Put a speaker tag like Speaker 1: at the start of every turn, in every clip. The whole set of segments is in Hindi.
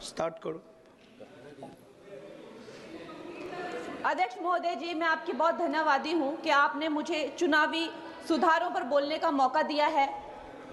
Speaker 1: स्टार्ट करो।
Speaker 2: अध्यक्ष महोदय जी, मैं आपकी बहुत धन्यवादी हूं कि आपने मुझे चुनावी सुधारों पर बोलने का मौका दिया है,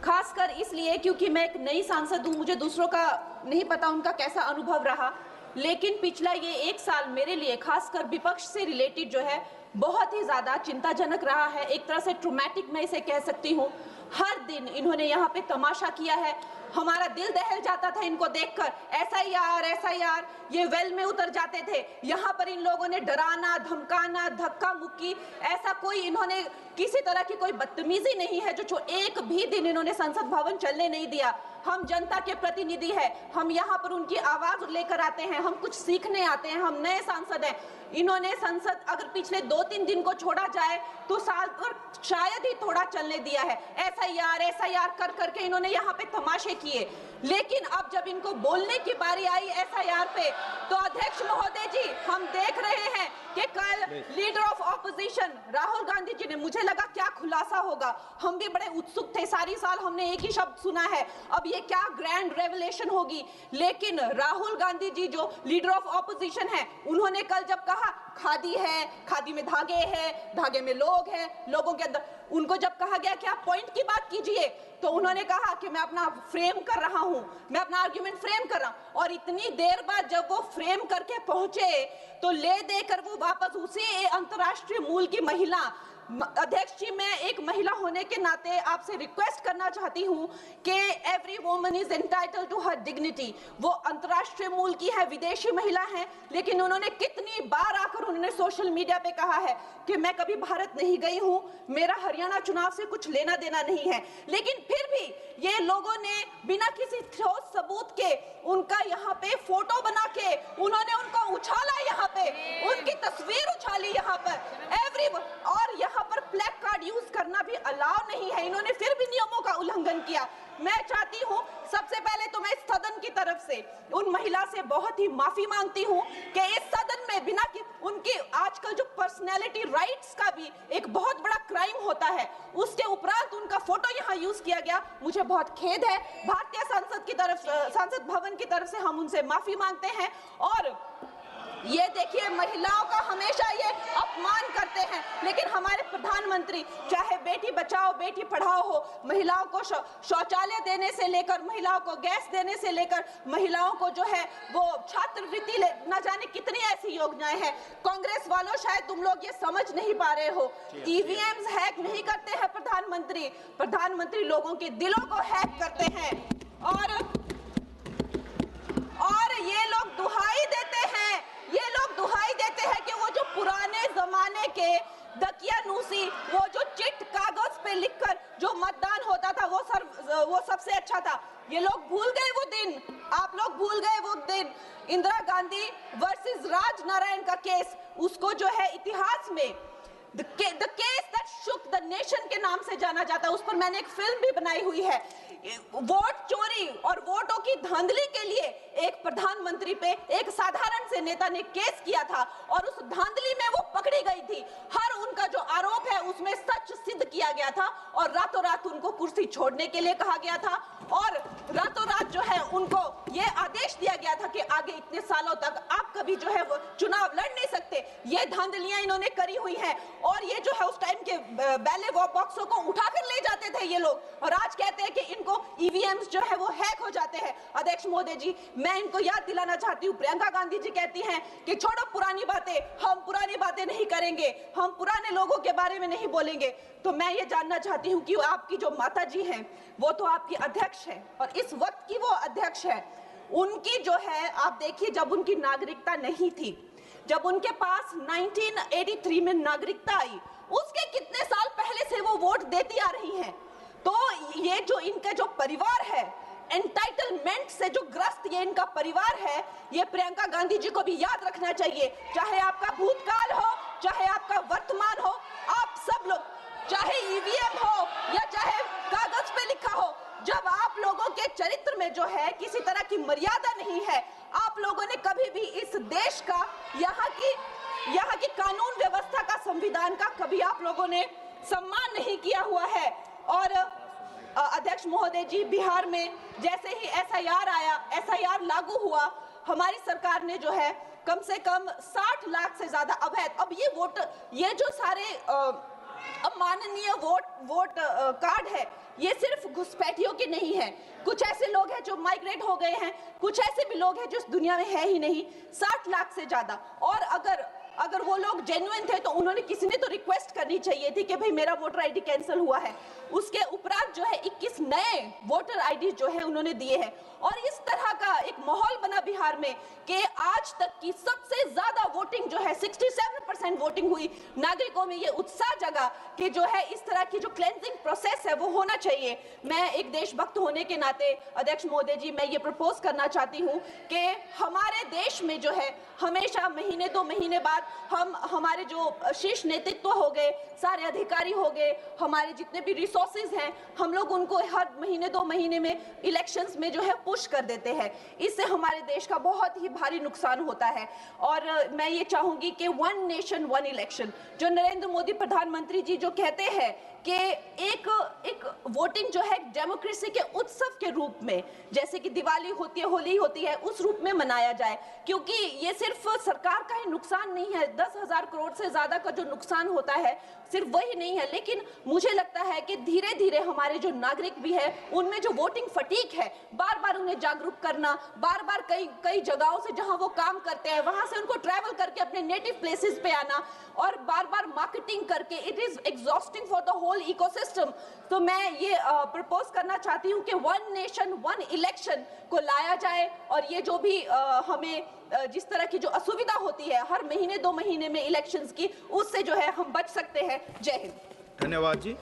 Speaker 2: खासकर इसलिए क्योंकि मैं एक नई सांसद हूं, मुझे दूसरों का नहीं पता उनका कैसा अनुभव रहा, लेकिन पिछला ये 1 साल मेरे लिए खासकर विपक्ष से रिलेटेड जो है बहुत ही ज़्यादा चिंताजनक रहा है। एक तरह से ट्रॉमेटिक मैं इसे कह सकती हूँ। हर दिन इन्होंने यहाँ पे तमाशा किया है, हमारा दिल दहल जाता था इनको देखकर। एसआईआर ये वेल में उतर जाते थे। यहाँ पर इन लोगों ने डराना, धमकाना, धक्का मुक्की, ऐसा कोई इन्होंने किसी तरह की कोई बदतमीजी नहीं है जो एक भी दिन इन्होंने संसद भवन चलने नहीं दिया। हम जनता के प्रतिनिधि हैं, हम यहाँ पर उनकी आवाज लेकर आते हैं, हम कुछ सीखने आते हैं, हम नए सांसद हैं। इन्होंने संसद अगर पिछले 2-3 दिन को छोड़ा जाए तो साल पर शायद ही थोड़ा चलने दिया है। एसआईआर कर करके इन्होंने यहाँ पे तमाशे किए, लेकिन अब जब इनको बोलने की बारी आई एसआईआर पे, तो अध्यक्ष महोदय जी हम देख रहे हैं कि कल leader of opposition Rahul Gandhi ji ने, मुझे लगा क्या खुलासा होगा, हम भी बड़े उत्सुक थे, सारी साल हमने एक ही शब्द सुना है, अब ये क्या ग्रैंड रेवलेशन होगी। लेकिन राहुल गांधी जी जो लीडर ऑफ ऑपोजिशन है, उन्होंने कल जब कहा खादी है, खादी में धागे हैं, धागे में लोग हैं, लोगों के अंदर, उनको जब कहा गया कि आप पॉइंट की बात कीजिए, तो उन्होंने कहा कि मैं अपना फ्रेम कर रहा हूं, मैं अपना आर्ग्यूमेंट फ्रेम कर रहा हूं। और इतनी देर बाद जब वो फ्रेम करके पहुंचे तो ले देकर वो वापस उसी अंतर्राष्ट्रीय मूल की महिला, अध्यक्ष जी मैं एक महिला होने के नाते आपसे रिक्वेस्ट करना चाहती हूं कि every woman is entitled to her dignity. वो अंतर्राष्ट्रीय मूल की है, विदेशी महिला है, लेकिन उन्होंने कितनी बार आकर उन्होंने सोशल मीडिया पे कहा है कि मैं कभी भारत नहीं गई हूं, मेरा हरियाणा चुनाव से कुछ लेना देना नहीं है। लेकिन फिर भी ये लोगों ने बिना किसी ठोस सबूत के उनका यहाँ पे फोटो बना के उन्होंने उनको उछाला, यहाँ पे उनकी तस्वीर उछाली यहाँ पर और यहाँ पर ब्लैक कार्ड यूज करना भी अलाउ नहीं है। इन्होंने फिर भी नियमों का उल्लंघन किया। मैं चाहती हूँ सबसे पहले तो मैं इस सदन की तरफ से उन महिला से बहुत ही माफी मांगती हूँ कि इस सदन में बिना कि उनकी आजकल जो पर्सनैलिटी राइट्स का भी एक बहुत बड़ा क्राइम होता है, उसके उपरांत उनका फोटो यहाँ यूज किया गया, मुझे बहुत खेद है। भारतीय संसद की तरफ, संसद भवन की तरफ से हम उनसे माफी मांगते हैं। और ये देखिए महिलाओं का हमेशा ये अपमान करते हैं, लेकिन हमारे प्रधानमंत्री चाहे बेटी बचाओ बेटी पढ़ाओ हो, महिलाओं को शौचालय देने से लेकर, महिलाओं को गैस देने से लेकर, महिलाओं को जो है वो छात्रवृत्ति न जाने कितनी ऐसी योजनाएं हैं। कांग्रेस वालों शायद तुम लोग ये समझ नहीं पा रहे हो, ईवीएम्स हैक नहीं करते हैं प्रधानमंत्री लोगों के दिलों को हैक करते हैं। और ये लोग दुहाई देते हैं कि वो जो पुराने जमाने के दकियानूसी, वो जो चिट कागज पे लिखकर जो मतदान होता था वो सबसे अच्छा था। ये लोग भूल गए वो दिन, आप लोग भूल गए वो दिन। इंदिरा गांधी वर्सेस राज नारायण का केस, उसको जो है इतिहास में The case that shook the nation के नाम से जाना जाता है। उस पर मैंने एक फिल्म भी बनाई हुई है। वोट चोरी और वोटों की धांधली के लिए एक प्रधानमंत्री पे एक साधारण से नेता ने केस किया था और उस धांधली में वो पकड़ी गई थी। हर उनका जो आरोप है उसमें सच सिद्ध किया गया था और रातों रात उनको कुर्सी छोड़ने के लिए कहा गया था और रातों रात जो है उनको ये आदेश दिया गया था कि आगे इतने सालों तक आप कभी जो है वो चुनाव लड़ नहीं सकते। ये धांधलियां इन्होंने करी हुई हैं और ये जो है उस टाइम के बैलेट बॉक्सों को उठाकर ले जाते थे ये लोग और आज कहते हैं कि इनको ईवीएम्स जो है वो हैक हो जाते हैं। अध्यक्ष महोदय जी, मैं इनको याद दिलाना चाहती हूँ, प्रियंका गांधी जी कहती हैं कि छोड़ो पुरानी बातें, हम पुरानी बातें नहीं करेंगे, हम पुराने लोगों के बारे में नहीं बोलेंगे। तो मैं ये जानना चाहती हूँ कि आपकी जो माता जी हैं वो तो आपकी अध्यक्ष है और इस वक्त की वो अध्यक्ष है, उनकी जो है आप देखिए जब उनकी नागरिकता नहीं थी, जब उनके पास 1983 में नागरिकता आई, उसके कितने साल पहले से वो वोट देती आ रही हैं। तो ये जो इनका जो परिवार है, एंटाइटलमेंट से जो ग्रस्त ये इनका परिवार है, ये प्रियंका गांधी जी को भी याद रखना चाहिए। चाहे आपका भूतकाल हो, चाहे आपका वर्तमान हो, आप सब लोग, चाहे ईवीएम हो या चाहे कागज पे लिखा हो, जब आप लोगों के चरित्र में जो है किसी तरह की मर्यादा नहीं है, आप लोगों ने कभी भी इस देश का, यहाँ की कानून व्यवस्था का, संविधान का कभी आप लोगों ने सम्मान नहीं किया हुआ है। और अध्यक्ष महोदय जी, बिहार में जैसे ही एसआईआर आया, एसआईआर लागू हुआ, हमारी सरकार ने जो है कम से कम 60 लाख से ज्यादा अवैध, अब ये जो सारे अमाननीय वोट कार्ड है, ये सिर्फ घुसपैठियों के नहीं है। कुछ ऐसे लोग हैं जो माइग्रेट हो गए हैं, कुछ ऐसे भी लोग हैं जो इस दुनिया में है ही नहीं। 60 लाख से ज्यादा। और अगर वो लोग जेन्युइन थे तो उन्होंने किसी ने तो रिक्वेस्ट करनी चाहिए थी कि भाई मेरा वोटर आईडी कैंसिल हुआ है। उसके उपरांत जो है 21 नए वोटर आईडी जो है उन्होंने दिए हैं। और इस तरह का एक माहौल बना बिहार में कि आज तक की सबसे ज्यादा वोटिंग जो है 67% वोटिंग हुई। नागरिकों में ये उत्साह जगा कि जो है इस तरह की जो क्लेंजिंग प्रोसेस है वो होना चाहिए। मैं एक देशभक्त होने के नाते अध्यक्ष महोदय जी, मैं ये प्रपोज करना चाहती हूँ कि हमारे देश में जो है हमेशा महीने 2 महीने बाद हमारे जो शीर्ष नेतृत्व हो गए, सारे अधिकारी हो गए, हमारे जितने भी रिसोर्सेज हैं, हम लोग उनको हर महीने 2 महीने में इलेक्शंस में जो है पुश कर देते हैं। इससे हमारे देश का बहुत ही भारी नुकसान होता है। और मैं ये चाहूंगी कि 1 नेशन 1 इलेक्शन जो नरेंद्र मोदी प्रधानमंत्री जी जो कहते हैं कि एक वोटिंग जो है डेमोक्रेसी के उत्सव के रूप में, जैसे कि दिवाली होती है, होली होती है, उस रूप में मनाया जाए। क्योंकि ये सिर्फ सरकार का ही नुकसान नहीं है, 10,000 करोड़ से ज्यादा का जो नुकसान होता है सिर्फ वही नहीं है, लेकिन मुझे लगता है कि धीरे धीरे हमारे जो नागरिक भी है उनमें जो वोटिंग फटीक है, बार बार उन्हें जागरूक करना, बार बार कई जगहों से जहां वो काम करते हैं वहां से उनको ट्रैवल करके अपने नेटिव प्लेसेस पे आना और बार बार मार्केटिंग करके, it is exhausting for the whole ecosystem. तो मैं ये प्रपोज करना चाहती हूँ कि 1 नेशन 1 इलेक्शन को लाया जाए और ये जो भी हमें जिस तरह की जो असुविधा होती है हर महीने 2 महीने में इलेक्शंस की, उससे जो है हम बच सकते हैं। जय हिंद।
Speaker 1: धन्यवाद जी।